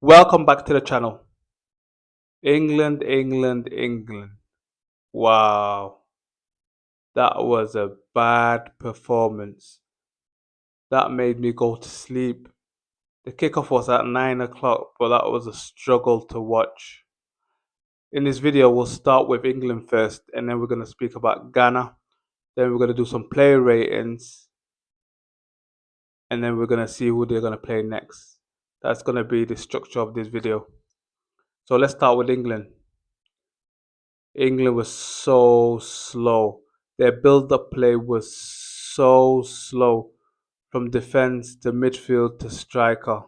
Welcome back to the channel. England, England, England. Wow, that was a bad performance. That made me go to sleep. The kickoff was at 9 o'clock, but that was a struggle to watch. In this video, we'll start with England first, and then we're going to speak about Ghana. Then we're going to do some player ratings, and then we're going to see who they're going to play next. That's going to be the structure of this video. So let's start with England. England was so slow. Their build-up play was so slow from defense to midfield to striker.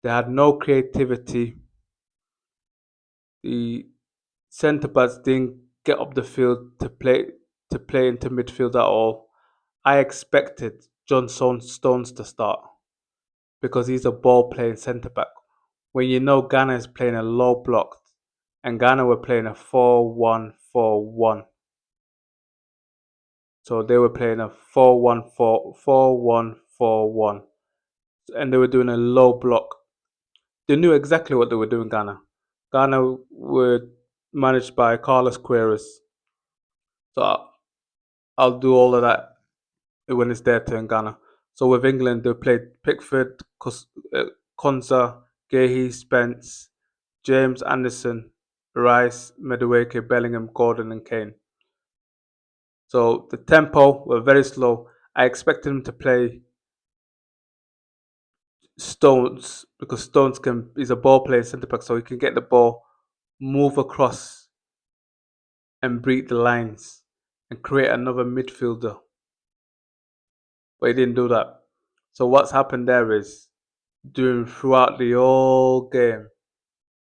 They had no creativity. The centre backs didn't get up the field to play into midfield at all. I expected John Stones to start because he's a ball playing centre back. When you know Ghana is playing a low block and Ghana were playing a 4-1-4-1. So they were playing a 4-1-4-1, and they were doing a low block. They knew exactly what they were doing, Ghana. Ghana were managed by Carlos Queiroz. So I'll do all of that when it's their turn, Ghana. So with England, they played Pickford, Konsa, Gahey, Spence, James Anderson, Rice, Madueke, Bellingham, Gordon, and Kane. So the tempo were very slow. I expected them to play Stones because Stones is a ball playing centre back, so he can get the ball, move across, and break the lines and create another midfielder. But he didn't do that. So what's happened there is throughout the whole game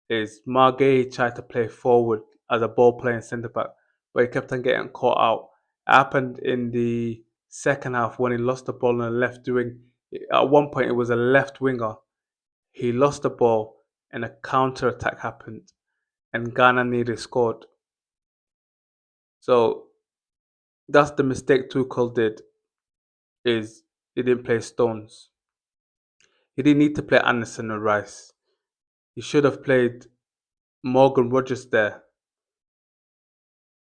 is Margay tried to play forward as a ball playing centre back, but he kept on getting caught out. It happened in the second half when he lost the ball on the left wing. At one point, it was a left winger. He lost the ball and a counter attack happened, and Ghana nearly scored. So that's the mistake Tuchel did. Is he didn't play Stones. He didn't need to play Anderson or Rice. He should have played Morgan Rogers there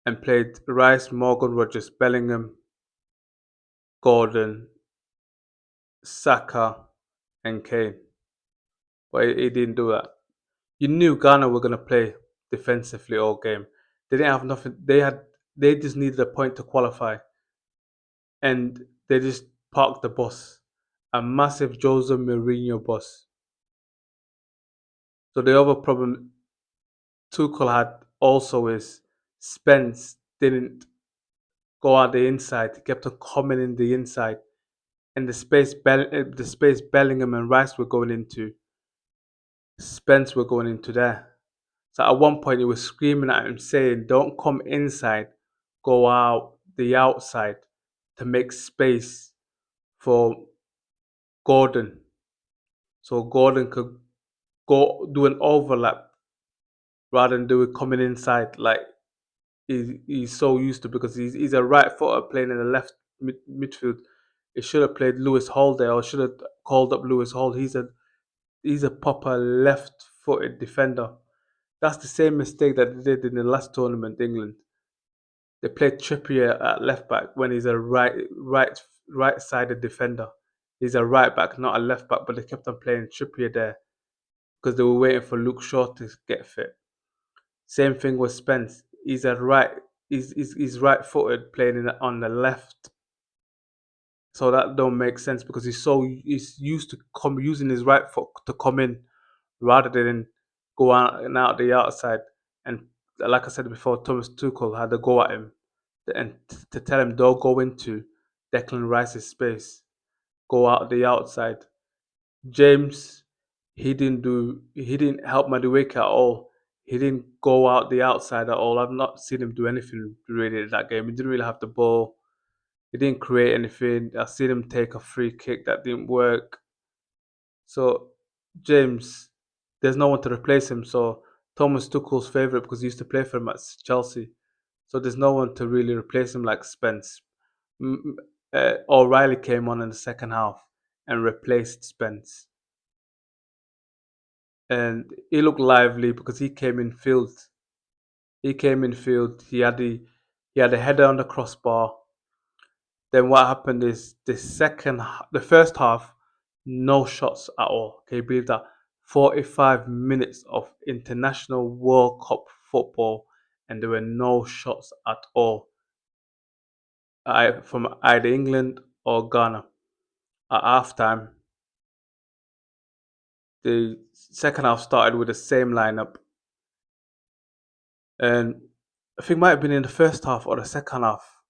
and played Rice, Morgan Rogers, Bellingham, Gordon, Saka, and Kane. But he didn't do that. You knew Ghana were gonna play defensively all game. They didn't have nothing. They just needed a point to qualify, and they just parked the bus, a massive Jose Mourinho bus. So the other problem Tuchel had also is Spence didn't go out the inside. He kept on coming in the inside, and the space Bellingham and Rice were going into, Spence were going into there. So at one point he was screaming at him saying, "Don't come inside, go out the outside to make space for Gordon." So Gordon could go do an overlap rather than do it coming inside like he's so used to, because he's a right footer playing in the midfield. He should have played Lewis Hall there, or should have called up Lewis Hall. He's a proper left footed defender. That's the same mistake that they did in the last tournament, England. They played Trippier at left back when he's a right sided defender. He's a right back, not a left back, but they kept on playing Trippier there because they were waiting for Luke Shaw to get fit. Same thing with Spence. He's right footed playing on the left. So that don't make sense because he's used to using his right foot to come in rather than go out and out the outside. And like I said before, Thomas Tuchel had to go at him and to tell him don't go into Declan Rice's space, go out the outside. James, he didn't help Madueke at all. He didn't go out the outside at all. I've not seen him do anything really in that game. He didn't really have the ball. He didn't create anything. I've seen him take a free kick that didn't work. So James, there's no one to replace him. So Thomas Tuchel's favourite because he used to play for him at Chelsea. So there's no one to really replace him like Spence. O'Reilly came on in the second half and replaced Spence. and he looked lively because he came in field. He came in field. He had a header on the crossbar. Then what happened is the first half, no shots at all. Can you believe that? 45 minutes of international World Cup football, and there were no shots at all from either England or Ghana. At halftime, the second half started with the same lineup, and I think it might have been in the first half or the second half.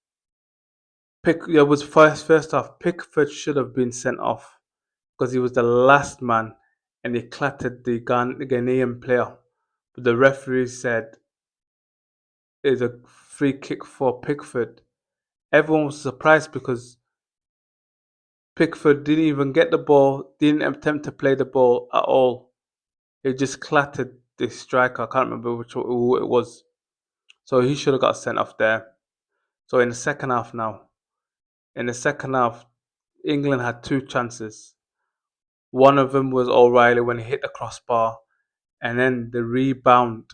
It was first half. Pickford should have been sent off because he was the last man and he clattered the Ghanaian player. But the referee said it's a free kick for Pickford. Everyone was surprised because Pickford didn't even get the ball, didn't attempt to play the ball at all. He just clattered the striker. I can't remember who it was. So he should have got sent off there. So in the second half now, in the second half, England had two chances. One of them was O'Reilly when he hit the crossbar, and then the rebound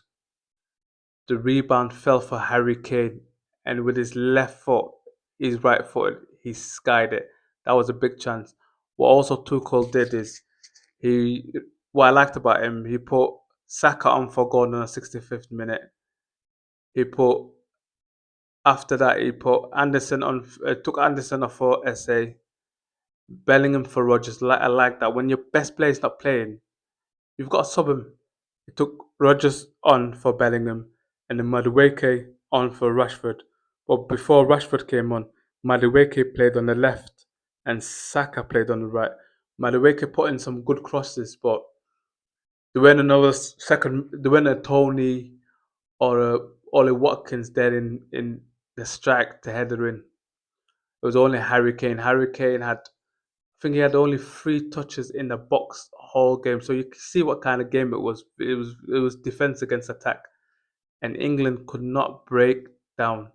fell for Harry Kane, and with his left foot, his right foot, he skied it. That was a big chance. What also Tuchel did is he, what I liked about him, he put Saka on for Gordon in the 65th minute. He put After that he put Anderson on, took Anderson off for SA, Bellingham for Rodgers. I like that when your best player is not playing, you've got to sub him. He took Rodgers on for Bellingham and then Madueke on for Rashford. But before Rashford came on, Madueke played on the left and Saka played on the right. Madueke put in some good crosses, but there weren't a Tony or a Ollie Watkins there in the strike to header in. It was only Harry Kane. Harry Kane had, I think he had only 3 touches in the box whole game. So you can see what kind of game it was. It was defense against attack, and England could not break down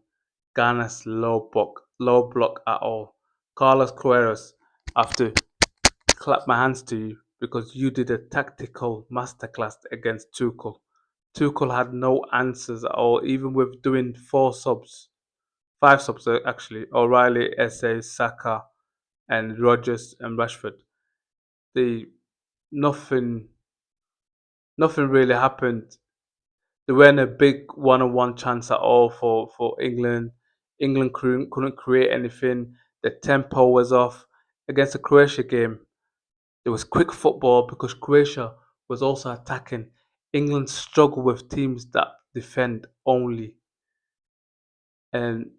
Ghana's low block at all. Carlos Queiroz, I have to clap my hands to you because you did a tactical masterclass against Tuchel. Tuchel had no answers at all, even with doing 5 subs actually. O'Reilly, Esse, Saka, and Rodgers and Rashford. The nothing nothing really happened. There weren't a big one-on-one chance at all for England. England couldn't create anything. The tempo was off. Against the Croatia game, there was quick football because Croatia was also attacking. England struggle with teams that defend only. And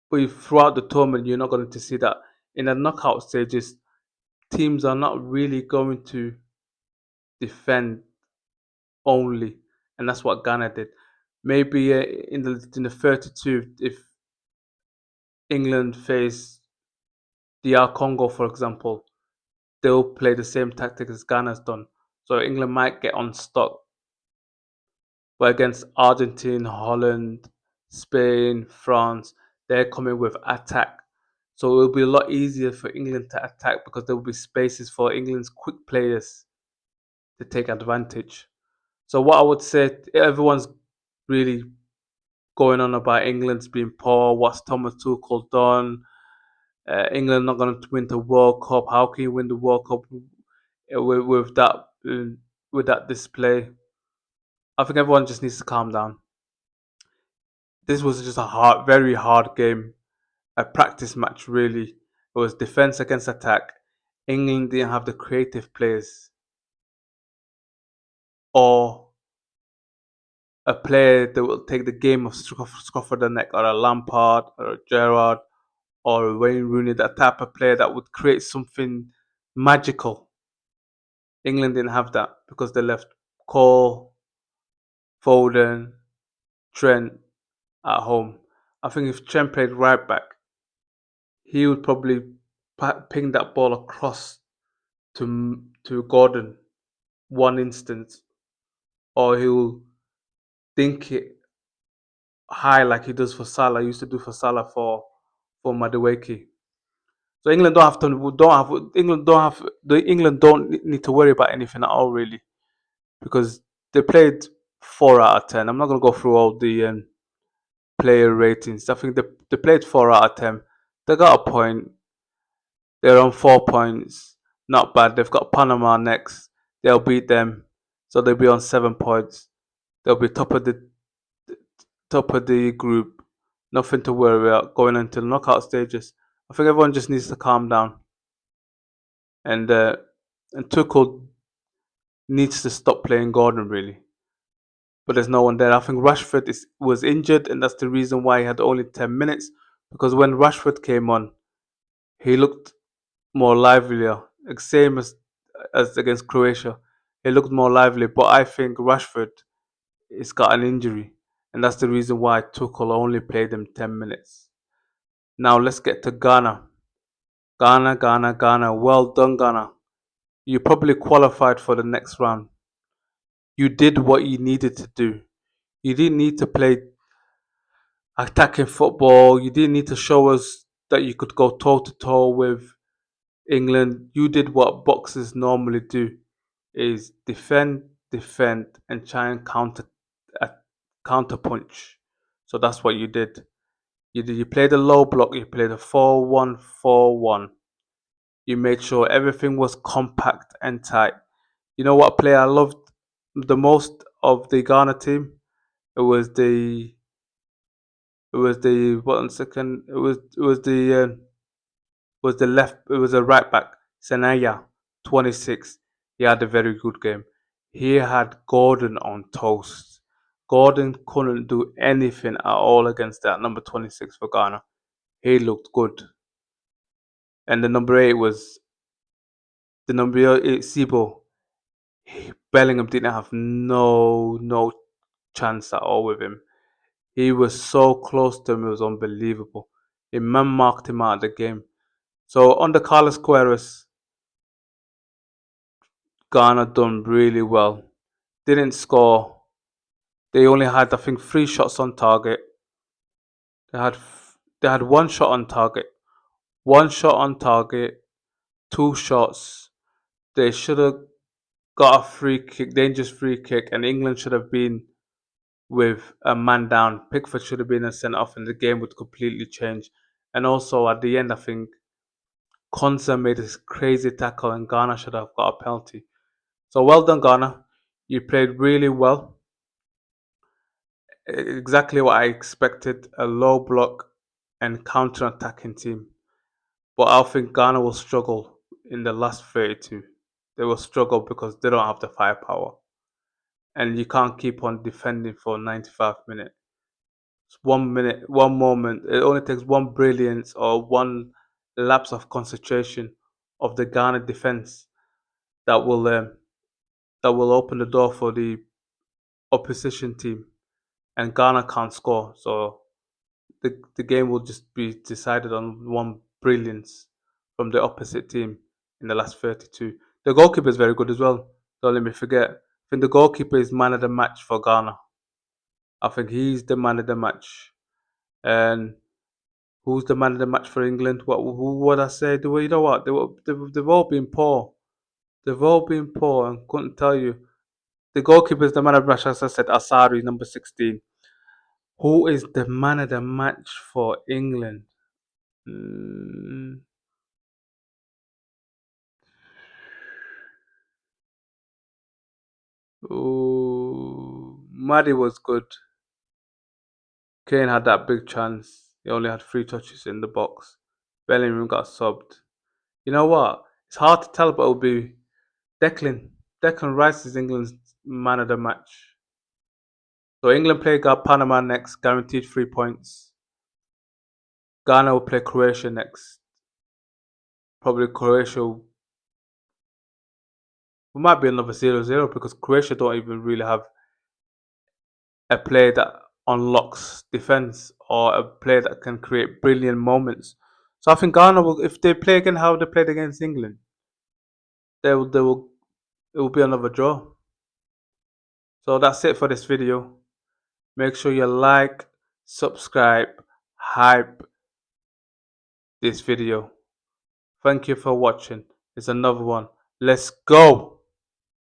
but throughout the tournament, you're not going to see that. In the knockout stages, teams are not really going to defend only, and that's what Ghana did. Maybe in the 32, if England face DR Congo, for example, they'll play the same tactic as Ghana's done. So England might get unstuck. But against Argentina, Holland, Spain, France, they're coming with attack. So it will be a lot easier for England to attack because there will be spaces for England's quick players to take advantage. So what I would say, everyone's really going on about England's being poor. What's Thomas Tuchel done? England not going to win the World Cup. How can you win the World Cup with that display? I think everyone just needs to calm down. This was just very hard game, a practice match really. It was defense against attack. England didn't have the creative players or a player that will take the game of Scruff of the neck, or a Lampard or a Gerrard or a Wayne Rooney, that type of player that would create something magical. England didn't have that because they left Cole, Foden, Trent at home. I think if Trent played right back, he would probably ping that ball across to Gordon one instant, or he'll dink it high like he does for Salah. He used to do for Salah for Madueke. So England don't have to don't have England don't have the England don't need to worry about anything at all really. because they played 4 out of 10. I'm not gonna go through all the player ratings. I think they played 4 out of 10. They got a point. They're on 4 points. Not bad. They've got Panama next. They'll beat them, so they'll be on 7 points. They'll be top of the group. Nothing to worry about going into the knockout stages. I think everyone just needs to calm down, and uh, and Tuchel needs to stop playing Gordon really. But there's no one there. I think Rashford was injured, and that's the reason why he had only 10 minutes. Because when Rashford came on, he looked more livelier, same as against Croatia. He looked more lively, but I think Rashford has got an injury, and that's the reason why Tuchel only played him 10 minutes. Now let's get to Ghana. Ghana. Well done, Ghana. You probably qualified for the next round. You did what you needed to do. You didn't need to play attacking football. You didn't need to show us that you could go toe to toe with England. You did what boxers normally do: is defend, and try and counter punch. So that's what you did. You played a low block. You played a 4-1-4-1. You made sure everything was compact and tight. You know what player I loved the most of the Ghana team? It was the it was the 1 second. It was a right back, Senaya, 26. He had a very good game. He had Gordon on toast. Gordon couldn't do anything at all against that number 26 for Ghana. He looked good. And the number 8 Sibo. Bellingham didn't have no chance at all with him. He was so close to him, it was unbelievable. He man marked him out of the game. So under Carlos Queiroz, Ghana done really well. Didn't score. They only had, I think, 3 shots on target. They had they had 1 shot on target. 1 shot on target. 2 shots. They should have got a free kick, dangerous free kick, and England should have been with a man down. Pickford should have been a sent off, and the game would completely change. And also at the end, I think Konsa made this crazy tackle, and Ghana should have got a penalty. So well done, Ghana. You played really well. Exactly what I expected: a low block and counter-attacking team. But I think Ghana will struggle in the last 32. They will struggle because they don't have the firepower, and you can't keep on defending for 95 minutes. It's 1 minute, one moment. It only takes one brilliance or one lapse of concentration of the Ghana defense that will um, that will open the door for the opposition team, and Ghana can't score. So the game will just be decided on one brilliance from the opposite team in the last 32. The goalkeeper is very good as well. Don't let me forget. I think the goalkeeper is man of the match for Ghana. I think he's the man of the match. And who's the man of the match for England? Who would I say? You know what? They've all been poor. They've all been poor, and couldn't tell you. The goalkeeper is the man of the match, as I said, Asari, number 16. Who is the man of the match for England? Mm, Maddy was good. Kane had that big chance. He only had 3 touches in the box. Bellingham got subbed. You know what? It's hard to tell, but it'll be Declan. Declan Rice is England's man of the match. So England play Panama next, guaranteed 3 points. Ghana will play Croatia next. Probably Croatia. It might be another 0-0 because Croatia don't even really have a player that unlocks defense or a player that can create brilliant moments. So I think Ghana will, if they play again how they played against England, they will it will be another draw. So that's it for this video. Make sure you like, subscribe, hype this video. Thank you for watching. It's another one. Let's go.